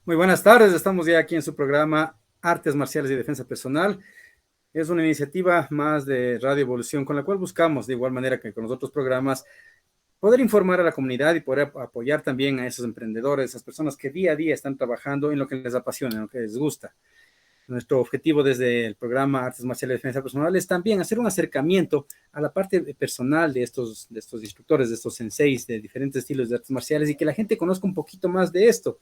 Muy buenas tardes, estamos ya aquí en su programa Artes Marciales y Defensa Personal. Es una iniciativa más de Radio Evolución con la cual buscamos, de igual manera que con los otros programas, poder informar a la comunidad y poder apoyar también a esos emprendedores, esas personas que día a día están trabajando en lo que les apasiona, en lo que les gusta. Nuestro objetivo desde el programa Artes Marciales y Defensa Personal es también hacer un acercamiento a la parte personal de estos instructores, de estos senseis de diferentes estilos de artes marciales y que la gente conozca un poquito más de esto.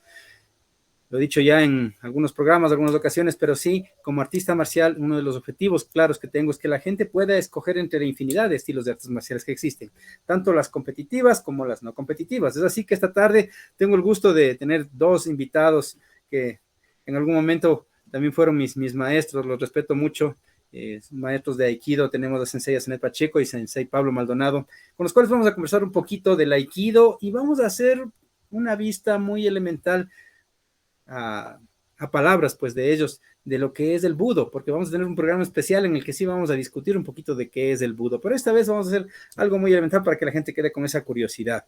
Lo he dicho ya en algunos programas, algunas ocasiones, pero sí, como artista marcial, uno de los objetivos claros que tengo es que la gente pueda escoger entre la infinidad de estilos de artes marciales que existen, tanto las competitivas como las no competitivas. Es así que esta tarde tengo el gusto de tener dos invitados que en algún momento también fueron mis maestros, los respeto mucho. Maestros de Aikido, tenemos a Sensei Asenet Pacheco y Sensei Pablo Maldonado, con los cuales vamos a conversar un poquito del Aikido y vamos a hacer una vista muy elemental a, a palabras pues de ellos, de lo que es el budo, porque vamos a tener un programa especial en el que sí vamos a discutir un poquito de qué es el budo, pero esta vez vamos a hacer algo muy elemental para que la gente quede con esa curiosidad.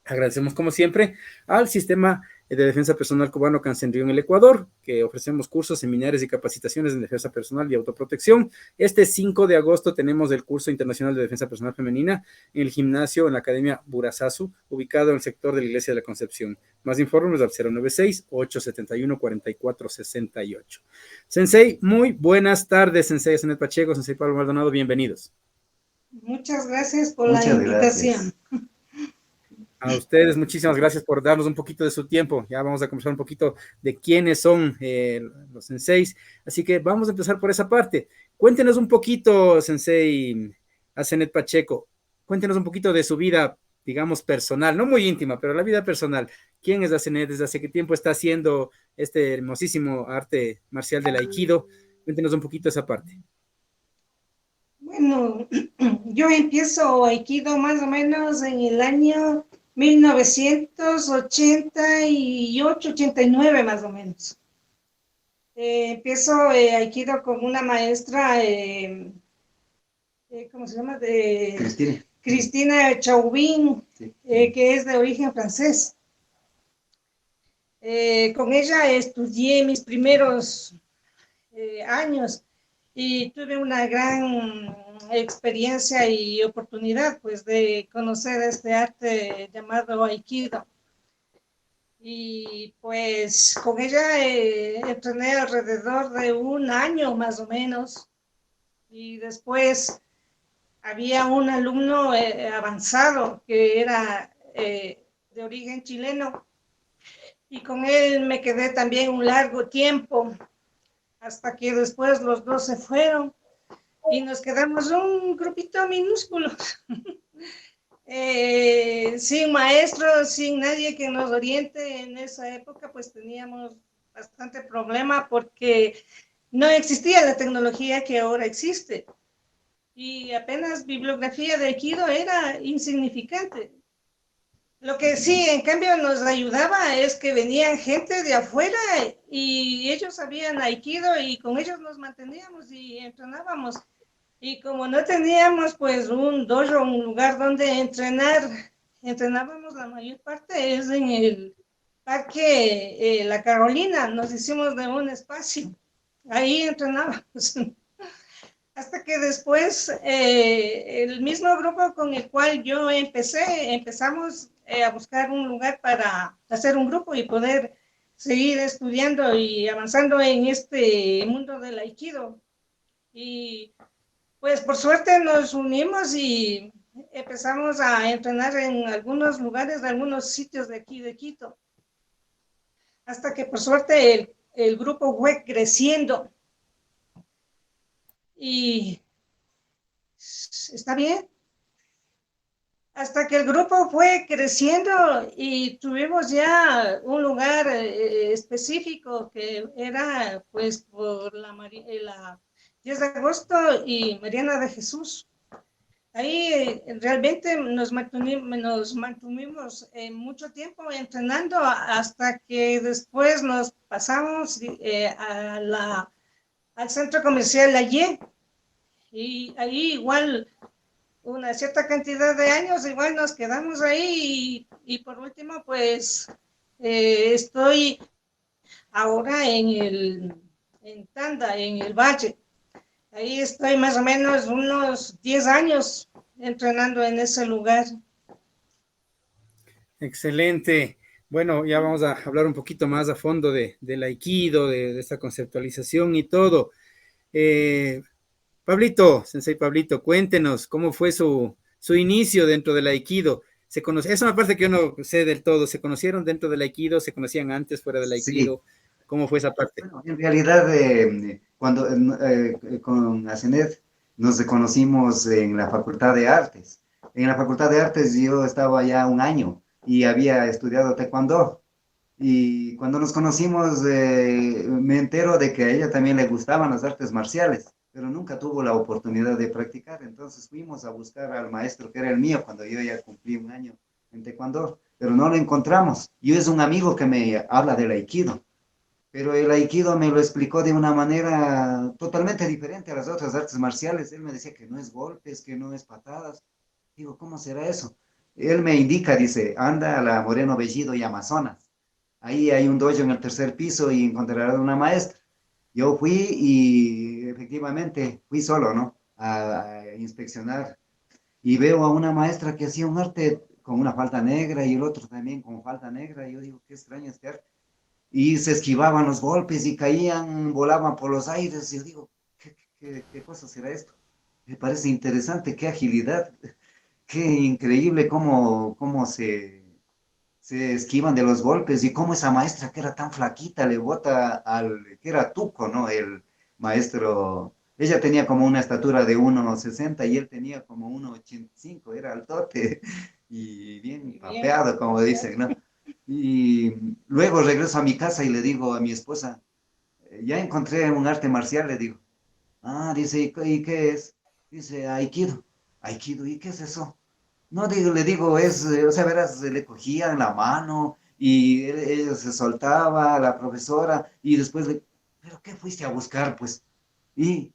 Agradecemos como siempre al Sistema de Defensa Personal Cubano Cancenrio en el Ecuador, que ofrecemos cursos, seminarios y capacitaciones en defensa personal y autoprotección. Este 5 de agosto tenemos el curso internacional de defensa personal femenina en el gimnasio en la Academia Burazazu, ubicado en el sector de la Iglesia de la Concepción. Más informes al 096-871-4468. Sensei, muy buenas tardes, Sensei Asenet Pacheco, Sensei Pablo Maldonado, bienvenidos. Muchas gracias por la invitación. A ustedes, muchísimas gracias por darnos un poquito de su tiempo. Ya vamos a conversar un poquito de quiénes son los senseis. Así que vamos a empezar por esa parte. Cuéntenos un poquito, Sensei Asenet Pacheco. Cuéntenos un poquito de su vida, digamos, personal, no muy íntima, pero la vida personal. ¿Quién es Asenet? ¿Desde hace qué tiempo está haciendo este hermosísimo arte marcial del Aikido? Cuéntenos un poquito esa parte. Bueno, yo empiezo Aikido más o menos en el año 1988, 89 más o menos. Empiezo Aikido con una maestra, ¿cómo se llama? Cristina Chauvin, sí. Que es de origen francés. Con ella estudié mis primeros años y tuve una gran experiencia y oportunidad pues de conocer este arte llamado Aikido. Y pues con ella entrené alrededor de un año más o menos y después había un alumno avanzado que era de origen chileno y con él me quedé también un largo tiempo hasta que después los dos se fueron y nos quedamos un grupito minúsculo, sin maestros, sin nadie que nos oriente. En esa época pues teníamos bastante problema porque no existía la tecnología que ahora existe y apenas bibliografía de Aikido era insignificante. Lo que sí, en cambio, nos ayudaba es que venían gente de afuera y ellos sabían Aikido y con ellos nos manteníamos y entrenábamos. Y como no teníamos pues un dojo, un lugar donde entrenar, entrenábamos la mayor parte es en el parque La Carolina, nos hicimos de un espacio, ahí entrenábamos. Hasta que después el mismo grupo con el cual yo empezamos a buscar un lugar para hacer un grupo y poder seguir estudiando y avanzando en este mundo del Aikido. Y pues por suerte nos unimos y empezamos a entrenar en algunos lugares, de algunos sitios de aquí de Quito. Hasta que por suerte el grupo fue creciendo. Y está bien. Hasta que el grupo fue creciendo y tuvimos ya un lugar específico que era pues por la 10 de agosto y Mariana de Jesús. Ahí realmente nos mantuvimos mucho tiempo entrenando hasta que después nos pasamos al centro comercial allí y ahí igual una cierta cantidad de años, igual nos quedamos ahí y por último pues estoy ahora en Tanda, en el Valle. Ahí estoy más o menos unos 10 años entrenando en ese lugar. Excelente. Bueno, ya vamos a hablar un poquito más a fondo del Aikido, de esta conceptualización y todo. Eh, Pablito, Sensei Pablito, cuéntenos cómo fue su inicio dentro del Aikido. Es una parte que yo no sé del todo. ¿Se conocieron dentro del Aikido? ¿Se conocían antes fuera del Sí, Aikido? ¿Cómo fue esa parte? bueno, en realidad cuando con Asenet nos conocimos en la Facultad de Artes. En la Facultad de Artes yo estaba ya un año y había estudiado taekwondo. Y cuando nos conocimos me entero de que a ella también le gustaban las artes marciales, pero nunca tuvo la oportunidad de practicar. Entonces fuimos a buscar al maestro que era el mío cuando yo ya cumplí un año en taekwondo, pero no lo encontramos. Y es un amigo que me habla del aikido, pero el aikido me lo explicó de una manera totalmente diferente a las otras artes marciales. Él me decía que no es golpes, que no es patadas. Digo, ¿cómo será eso? Él me indica, dice, anda a la Moreno Bellido y Amazonas. Ahí hay un dojo en el tercer piso y encontrarás una maestra. Yo fui y efectivamente fui solo, ¿no? A inspeccionar. Y veo a una maestra que hacía un arte con una falda negra y el otro también con falda negra. Y yo digo, qué extraño este arte. Y se esquivaban los golpes y caían, volaban por los aires. Y yo digo, ¿qué cosa será esto? Me parece interesante, qué agilidad, qué increíble cómo se esquivan de los golpes y cómo esa maestra que era tan flaquita le bota que era Tuco, ¿no? El maestro, ella tenía como una estatura de 1,60 y él tenía como 1,85, era altote y bien Bien, papeado, como dicen, ¿no? Y luego regreso a mi casa y le digo a mi esposa, ya encontré un arte marcial, le digo. Ah, dice, ¿y qué es? Dice, Aikido. Aikido, ¿y qué es eso? No, digo, le digo, o sea, verás, le cogía en la mano y ella se soltaba a la profesora y después le, ¿pero qué fuiste a buscar, pues? Y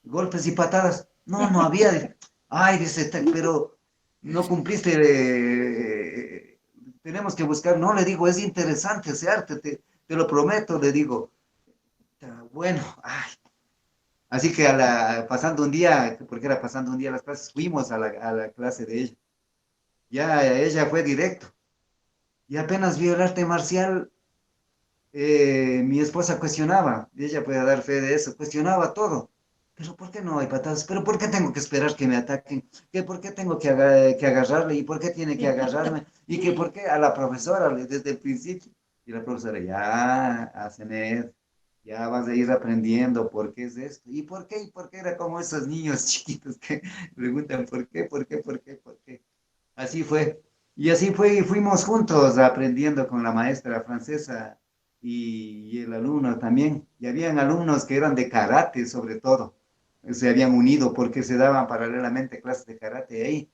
golpes y patadas. No, no había. Ay, dice, pero no cumpliste, tenemos que buscar. No, le digo, es interesante ese arte, te lo prometo, le digo. Bueno, ay. Así que pasando un día, porque era pasando un día las clases, fuimos a la clase de ella. Ya ella fue directo. Y apenas vio el arte marcial, mi esposa cuestionaba, y ella puede dar fe de eso, cuestionaba todo. Pero ¿por qué no hay patadas? ¿Pero por qué tengo que esperar que me ataquen? ¿Por qué tengo que agarrarle? ¿Y por qué tiene que agarrarme? ¿Y que por qué a la profesora desde el principio? Y la profesora, ya, Asenet, ya vas a ir aprendiendo por qué es esto. ¿Y por qué? ¿Y por qué? Era como esos niños chiquitos que preguntan por qué, por qué, por qué, por qué. Así fue. Y así fue, y fuimos juntos aprendiendo con la maestra francesa y el alumno también. Y habían alumnos que eran de karate, sobre todo. Se habían unido porque se daban paralelamente clases de karate ahí.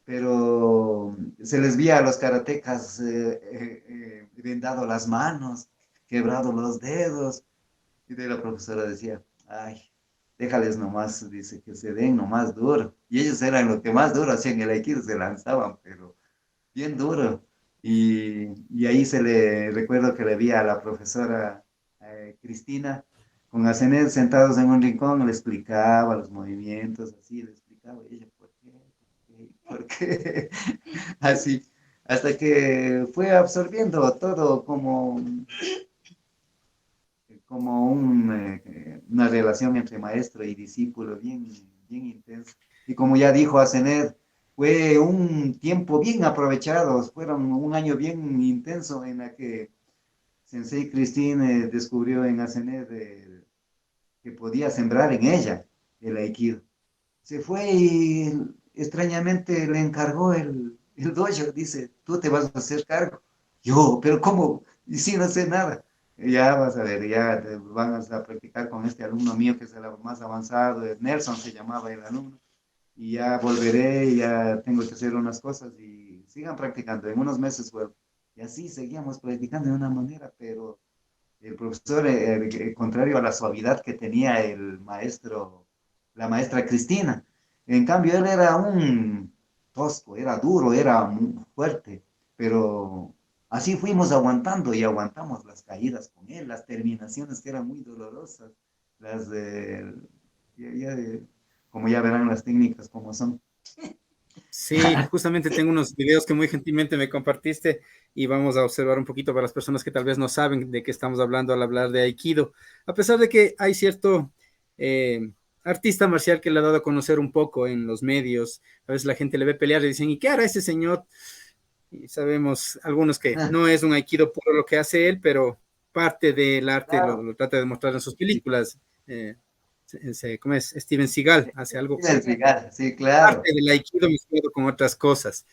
Pero se les veía a los karatecas vendado las manos, quebrado los dedos. Y de la profesora decía, ay, déjales nomás, dice, que se den nomás duro. Y ellos eran los que más duro hacían el aikido, se lanzaban, pero bien duro. Y ahí recuerdo que le vi a la profesora Cristina con Asenet sentados en un rincón, le explicaba los movimientos, así, le explicaba, y ella, ¿por qué? ¿Por qué? Así, hasta que fue absorbiendo todo como una relación entre maestro y discípulo bien, bien intensa. Y como ya dijo Asenet, fue un tiempo bien aprovechado, fueron un año bien intenso en la que Sensei Christine descubrió en Asenet que podía sembrar en ella el Aikido. Se fue y extrañamente le encargó el dojo, dice, tú te vas a hacer cargo. Yo, pero ¿cómo? Y si no sé nada. Ya vas a ver, ya van a practicar con este alumno mío que es el más avanzado, Nelson se llamaba el alumno, y ya volveré, ya tengo que hacer unas cosas y sigan practicando. En unos meses vuelvo. Y así seguíamos practicando de una manera, pero el profesor, contrario a la suavidad que tenía el maestro, la maestra Cristina, en cambio él era un tosco, era duro, era muy fuerte, pero Así fuimos aguantando y aguantamos las caídas con él, las terminaciones que eran muy dolorosas, las de, como ya verán las técnicas como son. Sí, justamente tengo unos videos que muy gentilmente me compartiste y vamos a observar un poquito para las personas que tal vez no saben de qué estamos hablando al hablar de Aikido. A pesar de que hay cierto artista marcial que le ha dado a conocer un poco en los medios, a veces la gente le ve pelear y dicen, ¿y qué hará ese señor? Y sabemos algunos que no es un Aikido puro lo que hace él, pero parte del arte Claro. lo trata de mostrar en sus películas. ¿Cómo es? Steven Seagal hace algo El cigarro, sí, claro. parte del Aikido mezclado con otras cosas.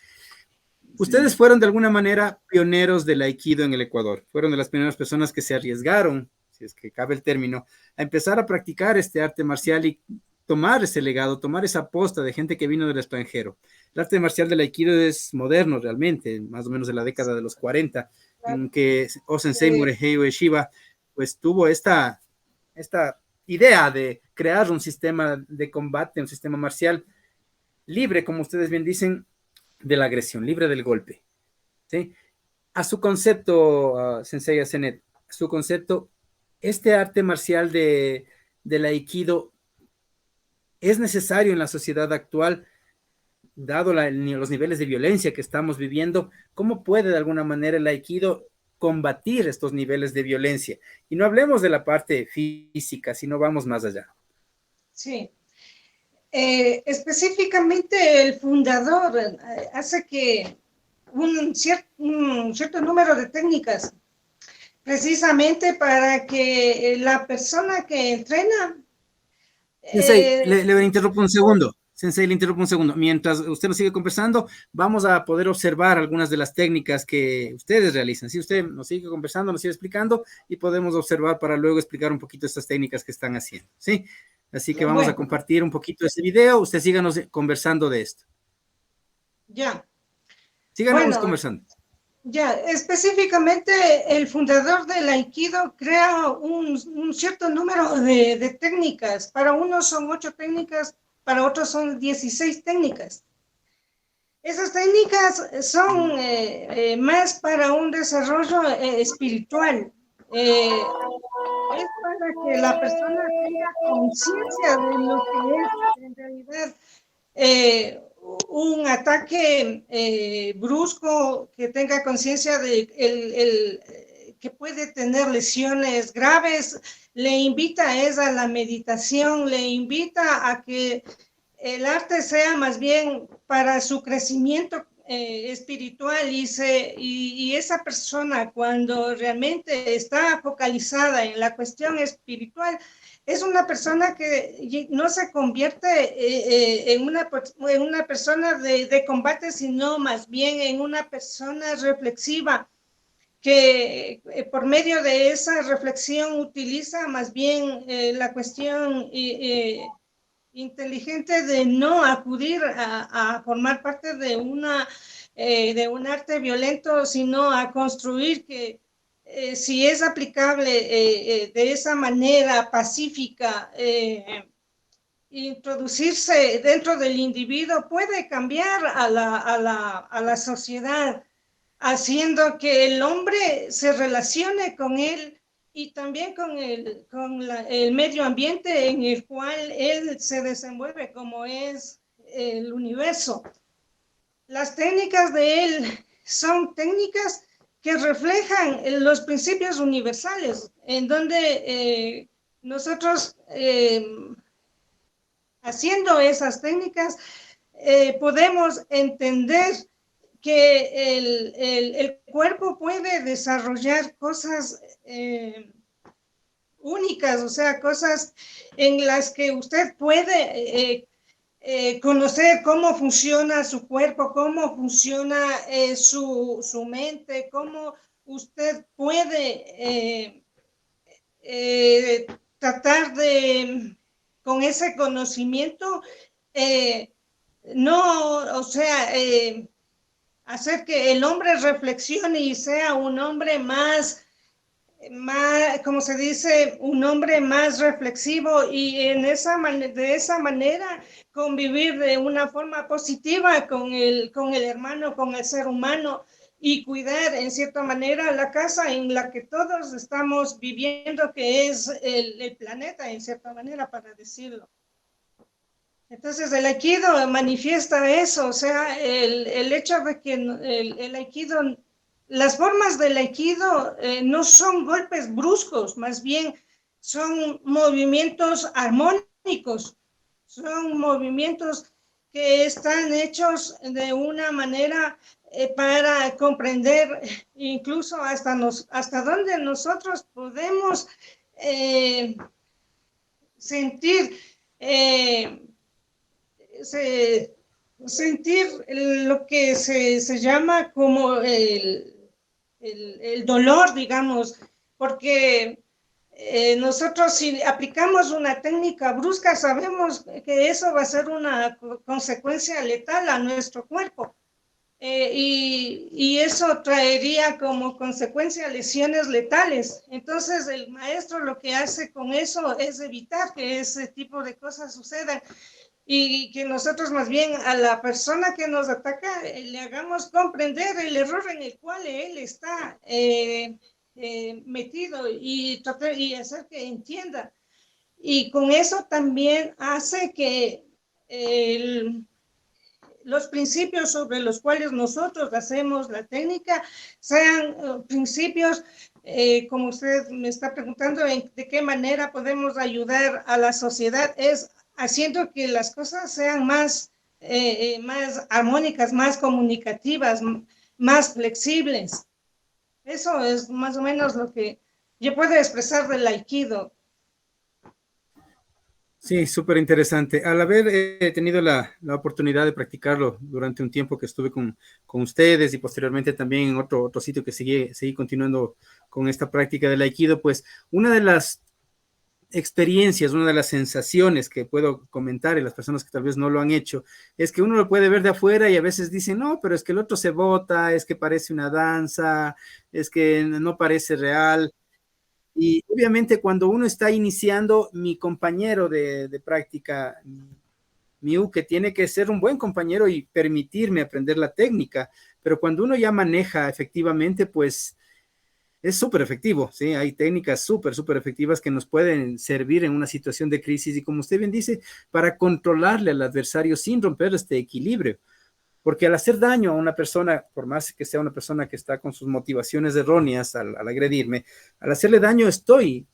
Ustedes Sí. fueron de alguna manera pioneros del Aikido en el Ecuador. Fueron de las primeras personas que se arriesgaron, si es que cabe el término, a empezar a practicar este arte marcial y tomar ese legado, tomar esa posta de gente que vino del extranjero. El arte marcial del Aikido es moderno realmente, más o menos de la década de los 40, en que O-Sensei Morihei Ueshiba pues tuvo esta idea de crear un sistema de combate, un sistema marcial libre, como ustedes bien dicen, de la agresión, libre del golpe. ¿Sí? A su concepto, Sensei Asenet, a su concepto, este arte marcial del Aikido es necesario en la sociedad actual, dado los niveles de violencia que estamos viviendo. ¿Cómo puede de alguna manera el Aikido combatir estos niveles de violencia? Y no hablemos de la parte física, sino vamos más allá. Sí. Específicamente el fundador hace que un cierto número de técnicas, precisamente para que la persona que entrena... Sensei, le interrumpo un segundo. Sensei, le interrumpo un segundo. Mientras usted nos sigue conversando, vamos a poder observar algunas de las técnicas que ustedes realizan. Si usted nos sigue conversando, nos sigue explicando y podemos observar para luego explicar un poquito estas técnicas que están haciendo. ¿Sí? Así que vamos a compartir un poquito ese video. Usted síganos conversando de esto. Ya. Síganos conversando. Ya, específicamente el fundador del Aikido crea un cierto número de técnicas. Para unos son 8 técnicas, para otros son 16 técnicas. Esas técnicas son más para un desarrollo espiritual. Es para que la persona tenga conciencia de lo que es en realidad un ataque brusco, que tenga conciencia de que puede tener lesiones graves. Le invita a la meditación, le invita a que el arte sea más bien para su crecimiento espiritual y esa persona cuando realmente está focalizada en la cuestión espiritual es una persona que no se convierte en una persona de combate, sino más bien en una persona reflexiva que por medio de esa reflexión utiliza más bien la cuestión inteligente de no acudir a formar parte de un arte violento, sino a construir que si es aplicable de esa manera pacífica, introducirse dentro del individuo, puede cambiar a la sociedad, haciendo que el hombre se relacione con él y también con el medio ambiente en el cual él se desenvuelve, como es el universo. Las técnicas de él son técnicas que reflejan los principios universales, en donde nosotros, haciendo esas técnicas, podemos entender que el cuerpo puede desarrollar cosas únicas, o sea, cosas en las que usted puede conocer cómo funciona su cuerpo, cómo funciona su mente, cómo usted puede tratar de, con ese conocimiento, no, o sea, hacer que el hombre reflexione y sea un hombre más, como se dice, un hombre más reflexivo y de esa manera convivir de una forma positiva con el hermano, con el ser humano, y cuidar en cierta manera la casa en la que todos estamos viviendo, que es el planeta en cierta manera, para decirlo. Entonces el aikido manifiesta eso, o sea, el hecho de que el aikido, las formas del aikido no son golpes bruscos, más bien son movimientos armónicos, son movimientos que están hechos de una manera para comprender incluso hasta dónde nosotros podemos sentir sentir lo que se llama como el dolor, digamos, porque nosotros si aplicamos una técnica brusca sabemos que eso va a ser una consecuencia letal a nuestro cuerpo. Y eso traería como consecuencia lesiones letales. Entonces el maestro lo que hace con eso es evitar que ese tipo de cosas sucedan y que nosotros más bien a la persona que nos ataca le hagamos comprender el error en el cual él está metido y hacer que entienda. Y con eso también hace que los principios sobre los cuales nosotros hacemos la técnica sean principios, como usted me está preguntando, de qué manera podemos ayudar a la sociedad, es haciendo que las cosas sean más armónicas, más comunicativas, más flexibles. Eso es más o menos lo que yo puedo expresar del aikido. Sí, súper interesante. Al haber tenido la oportunidad de practicarlo durante un tiempo que estuve con ustedes y posteriormente también en otro sitio que seguí continuando con esta práctica del aikido, pues una de las experiencias, una de las sensaciones que puedo comentar y las personas que tal vez no lo han hecho, es que uno lo puede ver de afuera y a veces dicen, no, pero es que el otro se bota, es que parece una danza, es que no parece real. Y obviamente cuando uno está iniciando, mi compañero de práctica, Miu, que tiene que ser un buen compañero y permitirme aprender la técnica, pero cuando uno ya maneja efectivamente, pues es súper efectivo, ¿sí? Hay técnicas súper efectivas que nos pueden servir en una situación de crisis y como usted bien dice, para controlarle al adversario sin romper este equilibrio. Porque al hacer daño a una persona, por más que sea una persona que está con sus motivaciones erróneas al agredirme, al hacerle daño estoy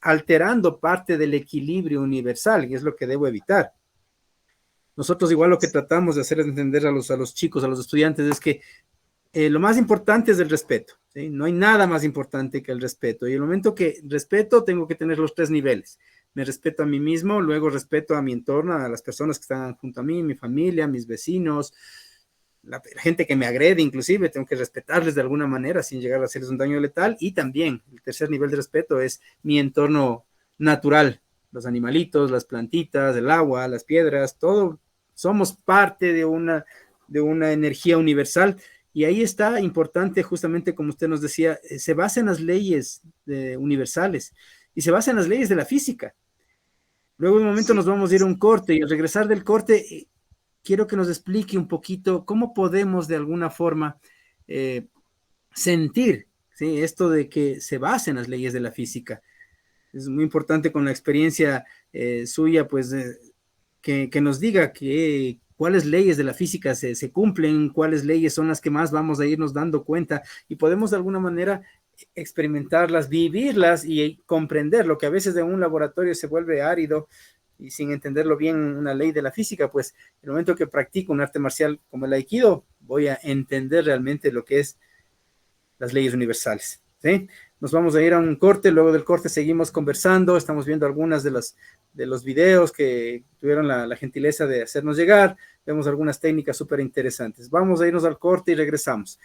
alterando parte del equilibrio universal y es lo que debo evitar. Nosotros igual lo que tratamos de hacer es entender a los chicos, a los estudiantes, es que lo más importante es el respeto, ¿sí? No hay nada más importante que el respeto. Y el momento que respeto, tengo que tener los 3 niveles. Me respeto a mí mismo, luego respeto a mi entorno, a las personas que están junto a mí, mi familia, mis vecinos, la gente que me agrede inclusive, tengo que respetarles de alguna manera sin llegar a hacerles un daño letal. Y también el tercer nivel de respeto es mi entorno natural, los animalitos, las plantitas, el agua, las piedras, todo somos parte de una energía universal. Y ahí está importante, justamente como usted nos decía, se basa en las leyes universales y se basa en las leyes de la física. Luego de un momento nos vamos a ir a un corte y al regresar del corte, quiero que nos explique un poquito cómo podemos de alguna forma sentir, ¿sí? Esto de que se basa en las leyes de la física. Es muy importante con la experiencia suya, pues, que nos diga cuáles leyes de la física se cumplen, cuáles leyes son las que más vamos a irnos dando cuenta y podemos de alguna manera experimentarlas, vivirlas y comprender lo que a veces en un laboratorio se vuelve árido y sin entenderlo bien una ley de la física, pues en el momento que practico un arte marcial como el aikido, voy a entender realmente lo que es las leyes universales, ¿sí? Nos vamos a ir a un corte, luego del corte seguimos conversando, estamos viendo algunas de los videos que tuvieron la gentileza de hacernos llegar, vemos algunas técnicas súper interesantes. Vamos a irnos al corte y regresamos.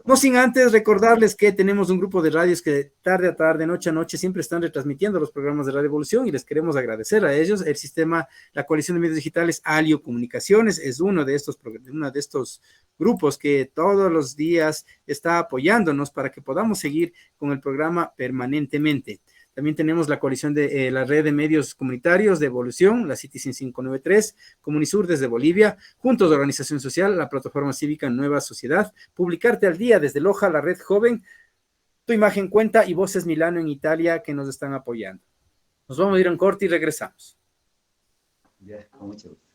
No sin antes recordarles que tenemos un grupo de radios que tarde a tarde, noche a noche, siempre están retransmitiendo los programas de Radio Evolución y les queremos agradecer a ellos. El sistema, la coalición de medios digitales Alio Comunicaciones es uno de estos grupos que todos los días está apoyándonos para que podamos seguir con el programa permanentemente. También tenemos la coalición de la red de medios comunitarios de Evolución, la Citizen 593, Comunisur desde Bolivia, Juntos de Organización Social, la plataforma cívica Nueva Sociedad, Publicarte al Día desde Loja, la red joven, Tu Imagen Cuenta y Voces Milano en Italia que nos están apoyando. Nos vamos a ir a un corte y regresamos. Ya, con mucho gusto.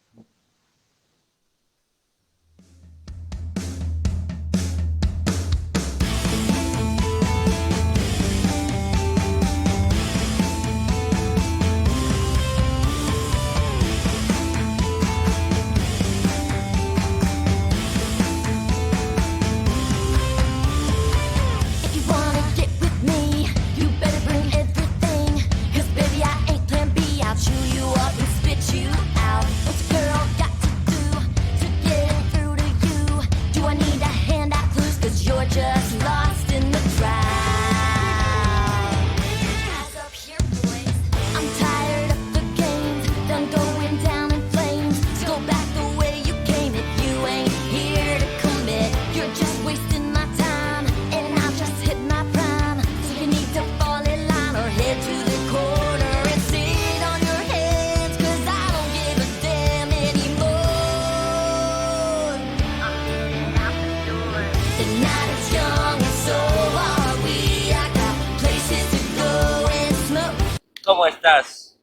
¿Cómo estás?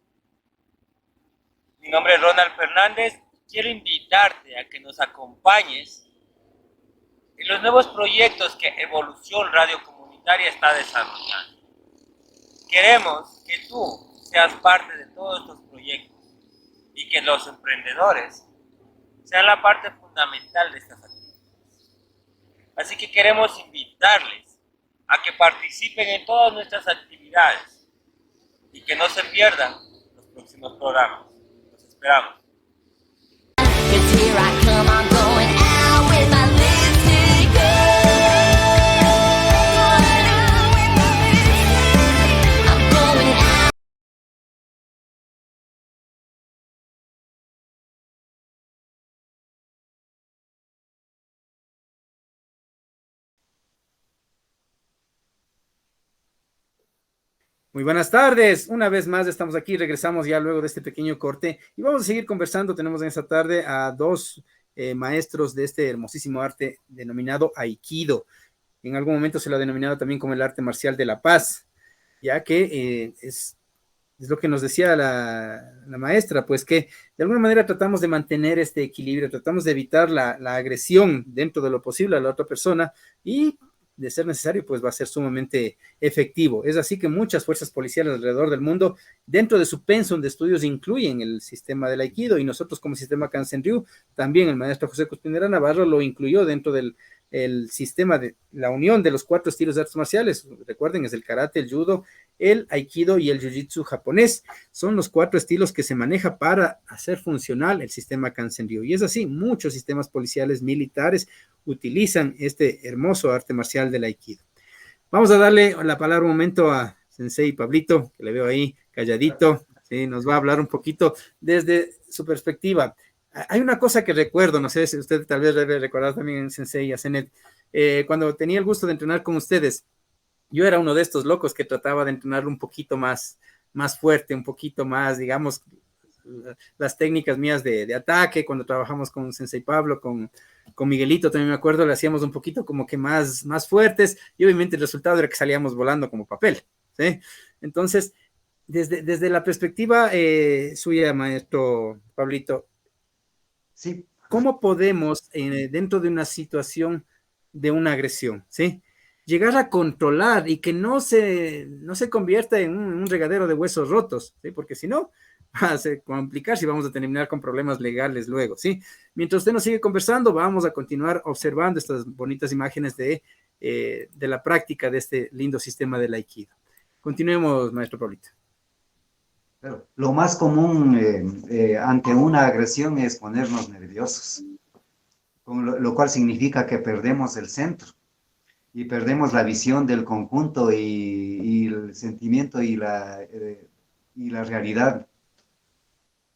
Mi nombre es Ronald Fernández. Quiero invitarte a que nos acompañes en los nuevos proyectos que Evolución Radio Comunitaria está desarrollando. Queremos que tú seas parte de todos estos proyectos y que los emprendedores sean la parte fundamental de estas actividades. Así que queremos invitarles a que participen en todas nuestras actividades y que no se pierdan los próximos programas. Los esperamos. Muy buenas tardes, una vez más estamos aquí, regresamos ya luego de este pequeño corte y vamos a seguir conversando. Tenemos en esta tarde a dos maestros de este hermosísimo arte denominado Aikido. En algún momento se lo ha denominado también como el arte marcial de la paz, ya que es lo que nos decía la maestra, pues que de alguna manera tratamos de mantener este equilibrio, tratamos de evitar la agresión dentro de lo posible a la otra persona y de ser necesario, pues va a ser sumamente efectivo. Es así que muchas fuerzas policiales alrededor del mundo, dentro de su pensum de estudios, incluyen el sistema del Aikido, y nosotros como sistema Kansen-Ryu, también el maestro José Cuspinera Navarro lo incluyó dentro del sistema de la unión de los 4 estilos de artes marciales. Recuerden, es el karate, el judo, el aikido y el jiu-jitsu japonés. Son los 4 estilos que se maneja para hacer funcional el sistema Kansen-Ryu. Y es así, muchos sistemas policiales militares utilizan este hermoso arte marcial del aikido. Vamos a darle la palabra un momento a Sensei Pablito, que le veo ahí calladito, ¿sí? Nos va a hablar un poquito desde su perspectiva. Hay una cosa que recuerdo, no sé si usted tal vez debe recordar también, Sensei y a Zenet, cuando tenía el gusto de entrenar con ustedes, yo era uno de estos locos que trataba de entrenarlo un poquito más fuerte, un poquito más, digamos, las técnicas mías de ataque, cuando trabajamos con Sensei Pablo, con Miguelito, también me acuerdo, le hacíamos un poquito como que más fuertes, y obviamente el resultado era que salíamos volando como papel, ¿sí? Entonces, desde la perspectiva suya, maestro Pablito, Sí. ¿cómo podemos, dentro de una situación de una agresión, ¿sí?, llegar a controlar y que no se convierta en un regadero de huesos rotos, ¿sí? Porque si no, va a complicarse y vamos a terminar con problemas legales luego, ¿sí? Mientras usted nos sigue conversando, vamos a continuar observando estas bonitas imágenes de la práctica de este lindo sistema del Aikido. Continuemos, maestro Pablito. Pero lo más común ante una agresión es ponernos nerviosos, lo cual significa que perdemos el centro y perdemos la visión del conjunto y el sentimiento y la realidad.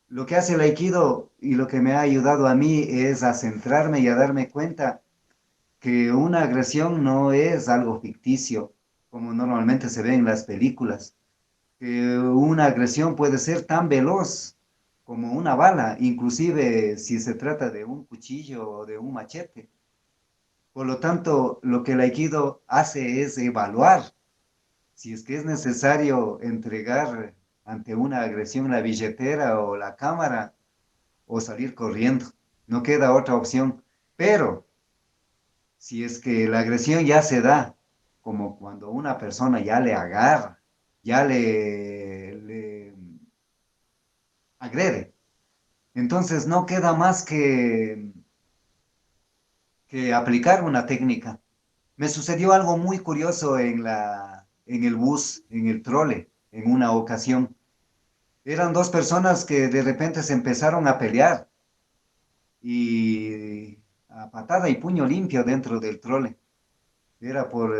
Lo que hace el Aikido y lo que me ha ayudado a mí es a centrarme y a darme cuenta que una agresión no es algo ficticio, como normalmente se ve en las películas, que una agresión puede ser tan veloz como una bala, inclusive si se trata de un cuchillo o de un machete. Por lo tanto, lo que el Aikido hace es evaluar si es que es necesario entregar ante una agresión la billetera o la cámara o salir corriendo. No queda otra opción. Pero si es que la agresión ya se da, como cuando una persona ya le agarra, ya le agrede, entonces no queda más que aplicar una técnica. Me sucedió algo muy curioso en el bus, en el trole, en una ocasión. Eran dos personas que de repente se empezaron a pelear y a patada y puño limpio dentro del trole. Era por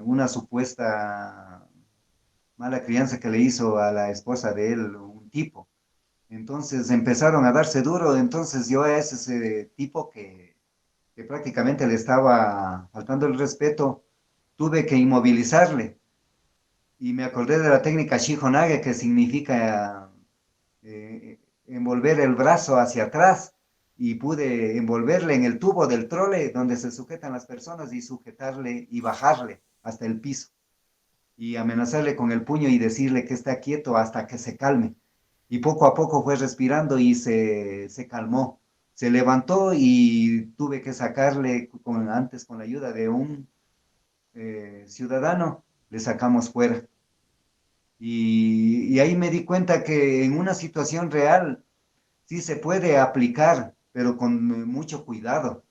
una supuesta mala crianza que le hizo a la esposa de él un tipo. Entonces empezaron a darse duro, entonces yo a ese tipo que prácticamente le estaba faltando el respeto, tuve que inmovilizarle. Y me acordé de la técnica Shihonage, que significa envolver el brazo hacia atrás. Y pude envolverle en el tubo del trole donde se sujetan las personas y sujetarle y bajarle hasta el piso. Y amenazarle con el puño y decirle que está quieto hasta que se calme. Y poco a poco fue respirando y se calmó. Se levantó y tuve que sacarle antes con la ayuda de un ciudadano, le sacamos fuera. Y ahí me di cuenta que en una situación real sí se puede aplicar, pero con mucho cuidado.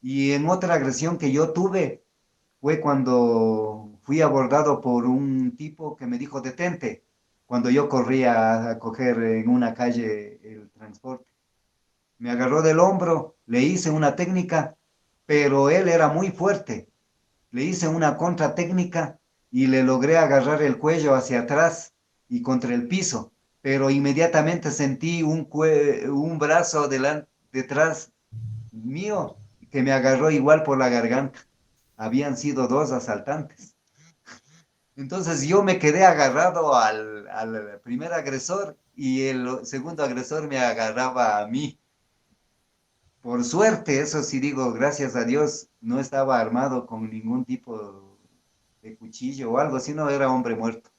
Y en otra agresión que yo tuve fue cuando fui abordado por un tipo que me dijo detente, cuando yo corría a coger en una calle el transporte. Me agarró del hombro, le hice una técnica, pero él era muy fuerte. Le hice una contra técnica y le logré agarrar el cuello hacia atrás y contra el piso, pero inmediatamente sentí un brazo detrás mío que me agarró igual por la garganta. Habían sido dos asaltantes. Entonces yo me quedé agarrado al primer agresor y el segundo agresor me agarraba a mí. Por suerte, eso sí digo, gracias a Dios, no estaba armado con ningún tipo de cuchillo o algo, sino era hombre muerto.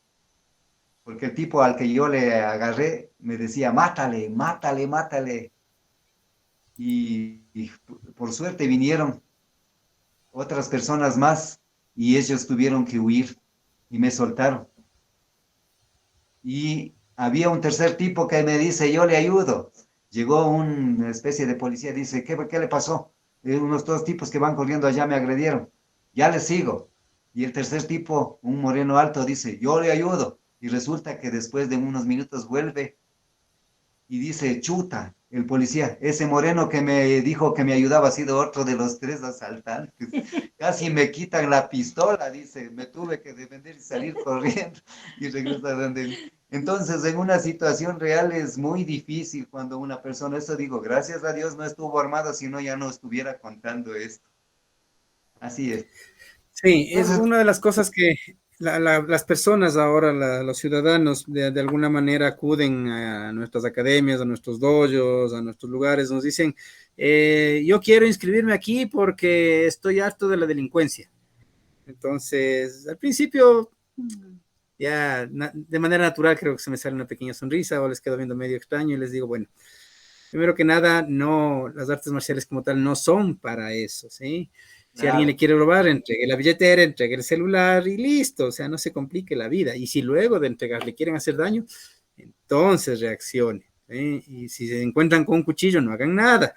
Porque el tipo al que yo le agarré me decía, mátale, mátale, mátale. Y por suerte vinieron otras personas más y ellos tuvieron que huir y me soltaron. Y había un tercer tipo que me dice, yo le ayudo. Llegó una especie de policía, dice, ¿qué le pasó? Unos dos tipos que van corriendo allá me agredieron. Ya les sigo. Y el tercer tipo, un moreno alto, dice, yo le ayudo. Y resulta que después de unos minutos vuelve y dice, chuta, el policía, ese moreno que me dijo que me ayudaba ha sido otro de los tres asaltantes. Casi me quitan la pistola, dice, me tuve que defender y salir corriendo y regresar donde... Entonces, en una situación real es muy difícil cuando una persona, eso digo, gracias a Dios no estuvo armado, si no ya no estuviera contando esto. Así es. Sí, es Entonces, una de las cosas que las personas ahora, los ciudadanos, de alguna manera acuden a nuestras academias, a nuestros dojos, a nuestros lugares, nos dicen, yo quiero inscribirme aquí porque estoy harto de la delincuencia. Entonces, al principio, ya de manera natural creo que se me sale una pequeña sonrisa o les quedo viendo medio extraño y les digo, bueno, primero que nada, no, las artes marciales como tal no son para eso, ¿sí? Si alguien le claro, quiere robar, entregue la billetera, entregue el celular y listo, o sea, no se complique la vida. Y si luego de entregar le quieren hacer daño, entonces reaccione. ¿Sí? Y si se encuentran con un cuchillo, no hagan nada.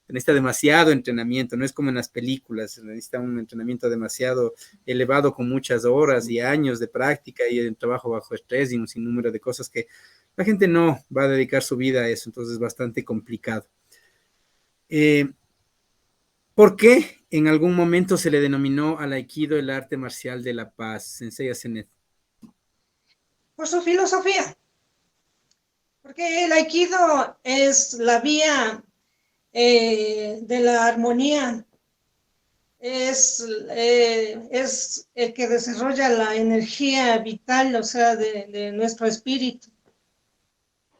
Necesita demasiado entrenamiento, no es como en las películas, se necesita un entrenamiento demasiado elevado con muchas horas y años de práctica y de trabajo bajo estrés y un sinnúmero de cosas que la gente no va a dedicar su vida a eso, entonces es bastante complicado. Eh, ¿Por qué en algún momento se le denominó al Aikido el arte marcial de la paz? Sensei Asenet. Por su filosofía, porque el aikido es la vía de la armonía es el que desarrolla la energía vital, o sea, de nuestro espíritu.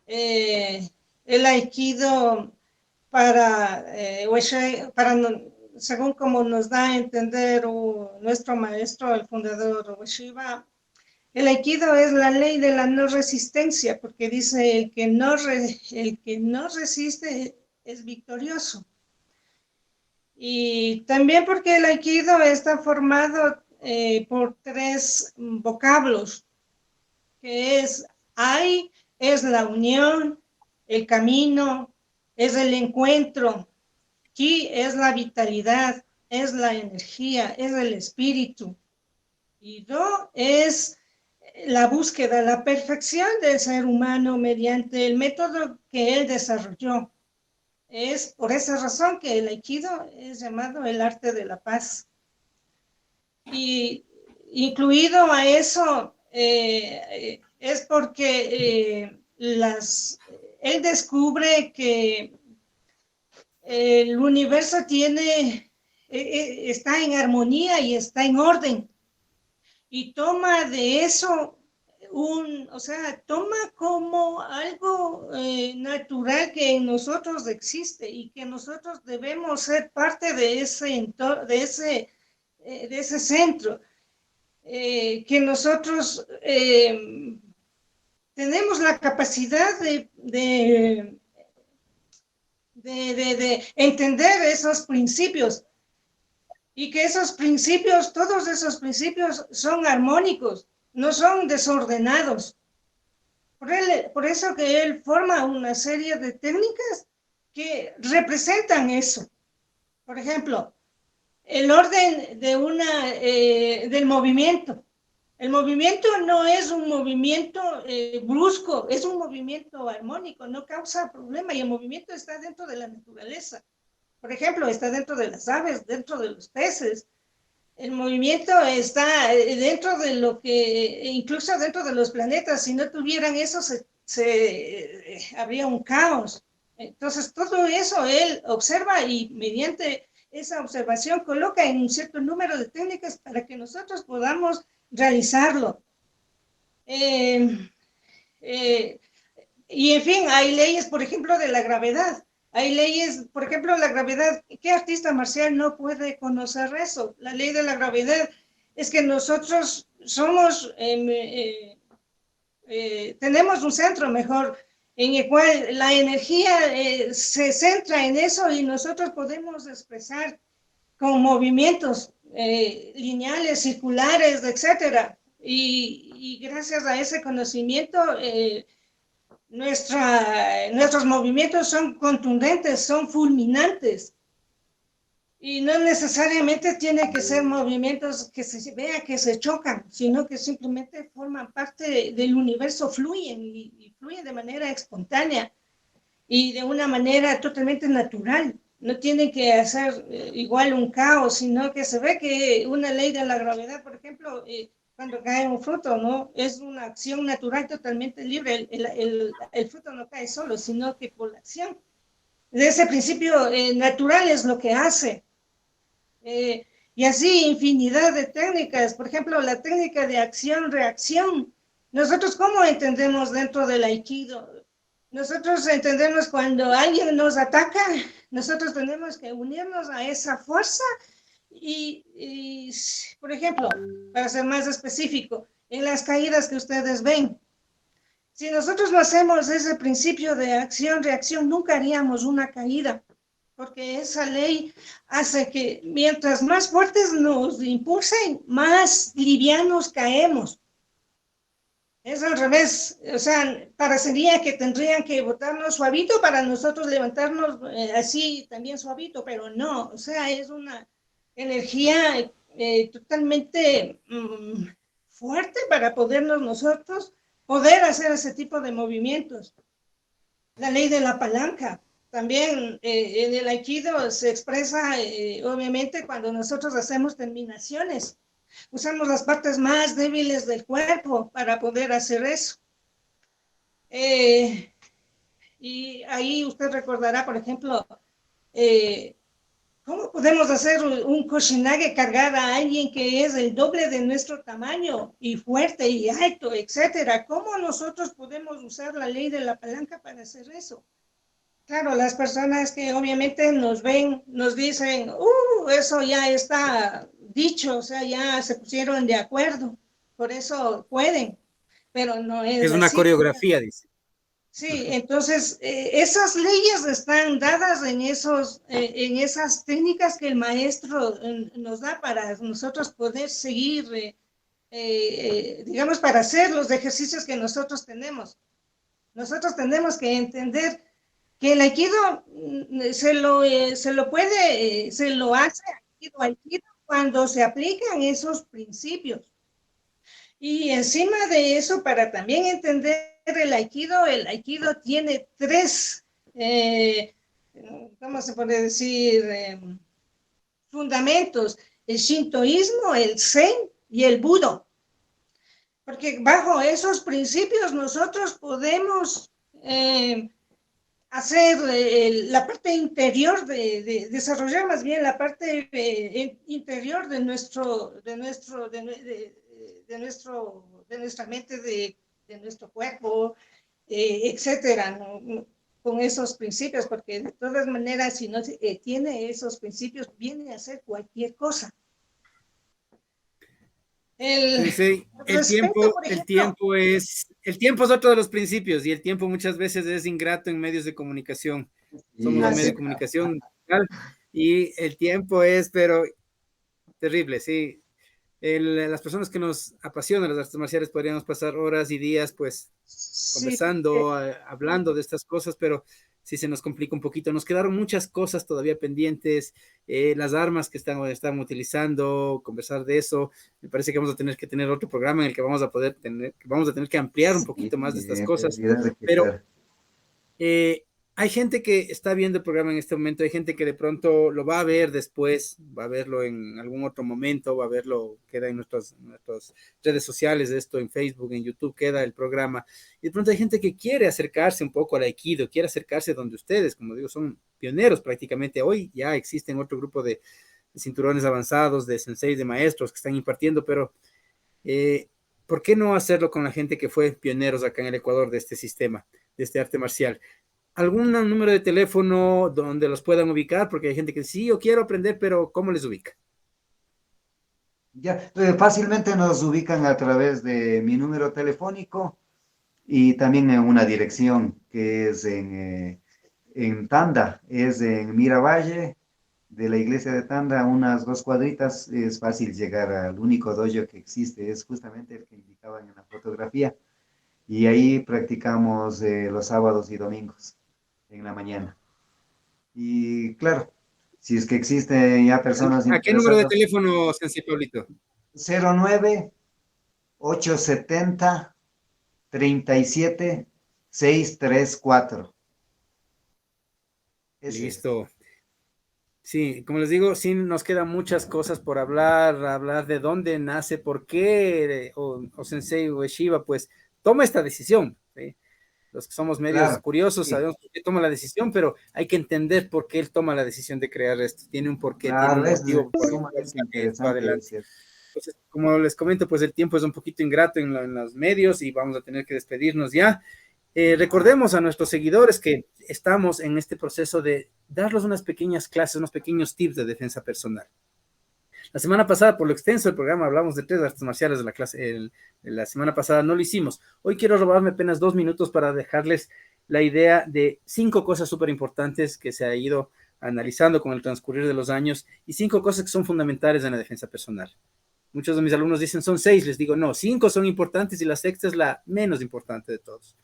El aikido según como nos da a entender nuestro maestro, el fundador Ueshiba, el aikido es la ley de la no resistencia, porque dice el que no resiste es victorioso. Y también porque el aikido está formado por 3 vocablos, que es ai, es la unión, el camino, es el encuentro, ki es la vitalidad, es la energía, es el espíritu, y do es la búsqueda, la perfección del ser humano mediante el método que él desarrolló. Es por esa razón que el aikido es llamado el arte de la paz. Y incluido a eso es porque él descubre que el universo está en armonía y está en orden. Y toma de eso o sea, toma como algo natural que en nosotros existe y que nosotros debemos ser parte de ese entorno, de ese centro, que nosotros tenemos la capacidad de entender esos principios y que todos esos principios son armónicos, no son desordenados. Por eso que él forma una serie de técnicas que representan eso. Por ejemplo, el orden del movimiento. El movimiento no es un movimiento brusco, es un movimiento armónico, no causa problema y el movimiento está dentro de la naturaleza. Por ejemplo, está dentro de las aves, dentro de los peces. El movimiento está dentro de lo que, incluso dentro de los planetas. Si no tuvieran eso, habría un caos. Entonces, todo eso él observa y mediante esa observación coloca en un cierto número de técnicas para que nosotros podamos realizarlo. Y en fin, hay leyes, por ejemplo, de la gravedad. Hay leyes, por ejemplo, la gravedad. ¿Qué artista marcial no puede conocer eso? La ley de la gravedad es que nosotros tenemos un centro mejor en el cual la energía se centra en eso y nosotros podemos expresar con movimientos lineales, circulares, etcétera. Y gracias a ese conocimiento, nuestros movimientos son contundentes, son fulminantes. Y no necesariamente tiene que ser movimientos que se vea que se chocan, sino que simplemente forman parte del universo, fluyen y fluyen de manera espontánea y de una manera totalmente natural. No tienen que hacer igual un caos, sino que se ve que una ley de la gravedad, por ejemplo, cuando cae un fruto, ¿no? Es una acción natural totalmente libre. El fruto no cae solo, sino que por la acción. De ese principio natural es lo que hace. Y así infinidad de técnicas. Por ejemplo, la técnica de acción-reacción. Nosotros, ¿cómo entendemos dentro del aikido? Nosotros entendemos cuando alguien nos ataca, nosotros tenemos que unirnos a esa fuerza y, por ejemplo, para ser más específico, en las caídas que ustedes ven, si nosotros no hacemos ese principio de acción-reacción, nunca haríamos una caída, porque esa ley hace que mientras más fuertes nos impulsen, más livianos caemos. Es al revés, o sea, parecería que tendrían que botarnos suavito para nosotros levantarnos así también suavito, pero no, o sea, es una energía totalmente fuerte para nosotros poder hacer ese tipo de movimientos. La ley de la palanca, también en el aikido se expresa obviamente cuando nosotros hacemos terminaciones. Usamos las partes más débiles del cuerpo para poder hacer eso. Y ahí usted recordará, por ejemplo, ¿Cómo podemos hacer un Koshinaga cargar a alguien que es el doble de nuestro tamaño y fuerte y alto, etcétera? ¿Cómo nosotros podemos usar la ley de la palanca para hacer eso? Claro, las personas que obviamente nos ven, nos dicen, eso ya está dicho, o sea, ya se pusieron de acuerdo, por eso pueden, pero no es Es una así. coreografía, dice. Sí, entonces esas leyes están dadas en esas técnicas que el maestro nos da para nosotros poder seguir, digamos, para hacer los ejercicios que nosotros tenemos. Nosotros tenemos que entender que el aikido se lo hace aikido cuando se aplican esos principios. Y encima de eso, para también entender el aikido tiene tres, ¿cómo se puede decir? Fundamentos: el shintoísmo, el zen y el budo. Porque bajo esos principios nosotros podemos hacer la parte interior, desarrollar más bien la parte interior de nuestra mente, de nuestro cuerpo, etcétera, ¿no? Con esos principios, porque de todas maneras, si no tiene esos principios, viene a hacer cualquier cosa. Sí, el Respecto, por ejemplo, el tiempo es otro de los principios y el tiempo muchas veces es ingrato en medios de comunicación. Somos un medio de comunicación digital y el tiempo es, pero terrible, sí. Las personas que nos apasionan las artes marciales podríamos pasar horas y días pues conversando, hablando de estas cosas, pero sí se nos complica un poquito. Nos quedaron muchas cosas todavía pendientes, las armas que están utilizando, conversar de eso. Me parece que vamos a tener que tener otro programa en el que vamos a tener que ampliar un poquito más de estas cosas, pero hay gente que está viendo el programa en este momento, hay gente que de pronto lo va a ver después, va a verlo en algún otro momento, va a verlo, queda en nuestras redes sociales, esto en Facebook, en YouTube, queda el programa. Y de pronto hay gente que quiere acercarse un poco al Aikido, quiere acercarse donde ustedes, como digo, son pioneros prácticamente. Hoy ya existen otro grupo de cinturones avanzados, de senseis, de maestros que están impartiendo, pero ¿por qué no hacerlo con la gente que fue pioneros acá en el Ecuador de este sistema, de este arte marcial? ¿Algún número de teléfono donde los puedan ubicar? Porque hay gente que sí, yo quiero aprender, pero ¿cómo les ubica? Ya, fácilmente nos ubican a través de mi número telefónico y también en una dirección que es en Tanda, es en Miravalle, de la iglesia de Tanda, unas 2 cuadritas. Es fácil llegar al único dojo que existe, es justamente el que indicaban en la fotografía, y ahí practicamos los sábados y domingos en la mañana. Y claro, si es que existen ya personas ¿A qué número de interesadas, teléfono, Sensei Pablito? 09-870-37634. Ese es. Listo. Sí, como les digo, sí nos quedan muchas cosas por hablar de dónde nace, por qué, o Sensei o Shiva, pues toma esta decisión, ¿sí? Los que somos medios Claro, curiosos sí, sabemos por qué toma la decisión, pero hay que entender por qué él toma la decisión de crear esto. Tiene un porqué, tiene claro, un es motivo por el cual sumamente sale esto interesante, es adelante. cierto. Entonces, como les comento, pues el tiempo es un poquito ingrato en los medios y vamos a tener que despedirnos ya. Recordemos a nuestros seguidores que estamos en este proceso de darles unas pequeñas clases, unos pequeños tips de defensa personal. La semana pasada, por lo extenso del programa, hablamos de 3 artes marciales de la clase. La semana pasada no lo hicimos. Hoy quiero robarme apenas 2 minutos para dejarles la idea de 5 cosas súper importantes que se ha ido analizando con el transcurrir de los años y 5 cosas que son fundamentales en la defensa personal. Muchos de mis alumnos dicen son 6, les digo no, 5 son importantes y la sexta es la menos importante de todos.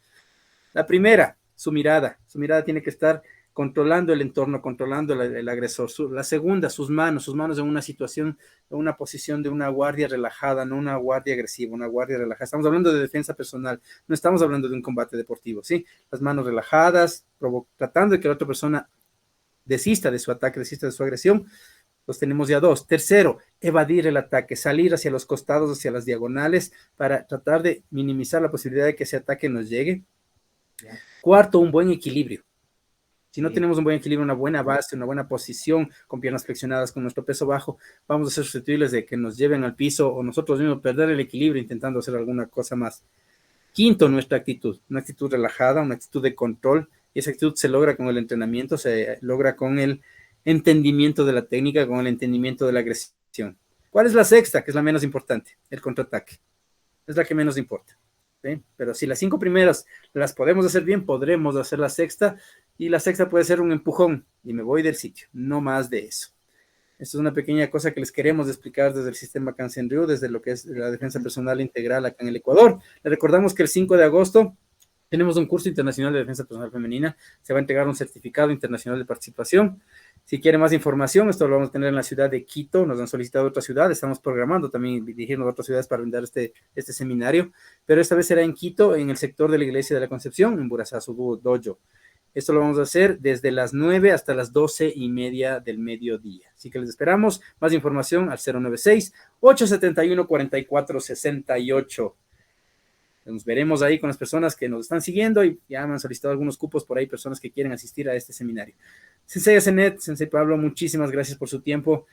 La primera, su mirada tiene que estar controlando el entorno, controlando el agresor. La segunda, sus manos en una situación, en una posición de una guardia relajada, no una guardia agresiva, una guardia relajada. Estamos hablando de defensa personal, no estamos hablando de un combate deportivo, ¿sí? Las manos relajadas, tratando de que la otra persona desista de su ataque, desista de su agresión. Los tenemos ya 2. Tercero, evadir el ataque, salir hacia los costados, hacia las diagonales, para tratar de minimizar la posibilidad de que ese ataque nos llegue. Cuarto, un buen equilibrio. Si no Sí. tenemos un buen equilibrio, una buena base, una buena posición, con piernas flexionadas, con nuestro peso bajo, vamos a ser susceptibles de que nos lleven al piso o nosotros mismos perder el equilibrio intentando hacer alguna cosa más. Quinto, nuestra actitud, una actitud relajada, una actitud de control, y esa actitud se logra con el entrenamiento, se logra con el entendimiento de la técnica, con el entendimiento de la agresión. ¿Cuál es la sexta? Que es la menos importante, el contraataque. Es la que menos importa. ¿Sí? Pero si las 5 primeras las podemos hacer bien, podremos hacer la sexta, y la sexta puede ser un empujón, y me voy del sitio, no más de eso. Esto es una pequeña cosa que les queremos explicar desde el sistema Cansen-Ryu, desde lo que es la defensa personal integral acá en el Ecuador. Les recordamos que el 5 de agosto tenemos un curso internacional de defensa personal femenina. Se va a entregar un certificado internacional de participación. Si quieren más información, esto lo vamos a tener en la ciudad de Quito. Nos han solicitado otra ciudad. Estamos programando también dirigirnos a otras ciudades para brindar este seminario. Pero esta vez será en Quito, en el sector de la Iglesia de la Concepción, en Burazazu Dojo. Esto lo vamos a hacer desde las 9 hasta las 12:30 del mediodía. Así que les esperamos. Más información al 096-871-4468. Nos veremos ahí con las personas que nos están siguiendo y ya me han solicitado algunos cupos por ahí, personas que quieren asistir a este seminario. Sensei Asenet, Sensei Pablo, muchísimas gracias por su tiempo.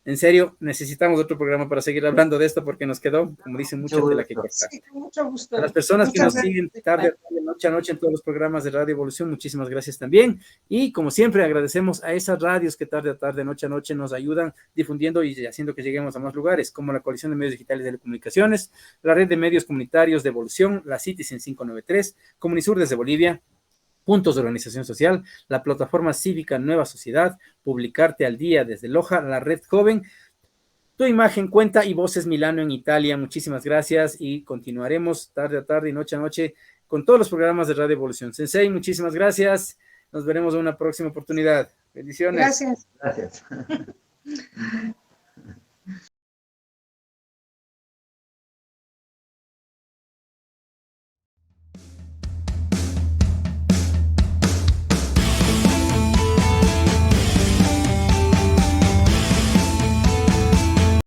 En serio, necesitamos otro programa para seguir hablando de esto porque nos quedó, como dicen, mucha tela que cortar. Sí, con mucho gusto. A las personas que nos Muchas siguen gracias. tarde, noche a noche en todos los programas de Radio Evolución, muchísimas gracias también. Y como siempre, agradecemos a esas radios que tarde a tarde, noche a noche nos ayudan difundiendo y haciendo que lleguemos a más lugares, como la Coalición de Medios Digitales y Telecomunicaciones, la Red de Medios Comunitarios de Evolución, la Citizen 593, Comunisur desde Bolivia, Puntos de Organización Social, la Plataforma Cívica Nueva Sociedad, Publicarte al Día desde Loja, la Red Joven, Tu Imagen Cuenta y Voces Milano en Italia. Muchísimas gracias y continuaremos tarde a tarde y noche a noche con todos los programas de Radio Evolución. Sensei, muchísimas gracias. Nos veremos en una próxima oportunidad. Bendiciones. Gracias. Gracias.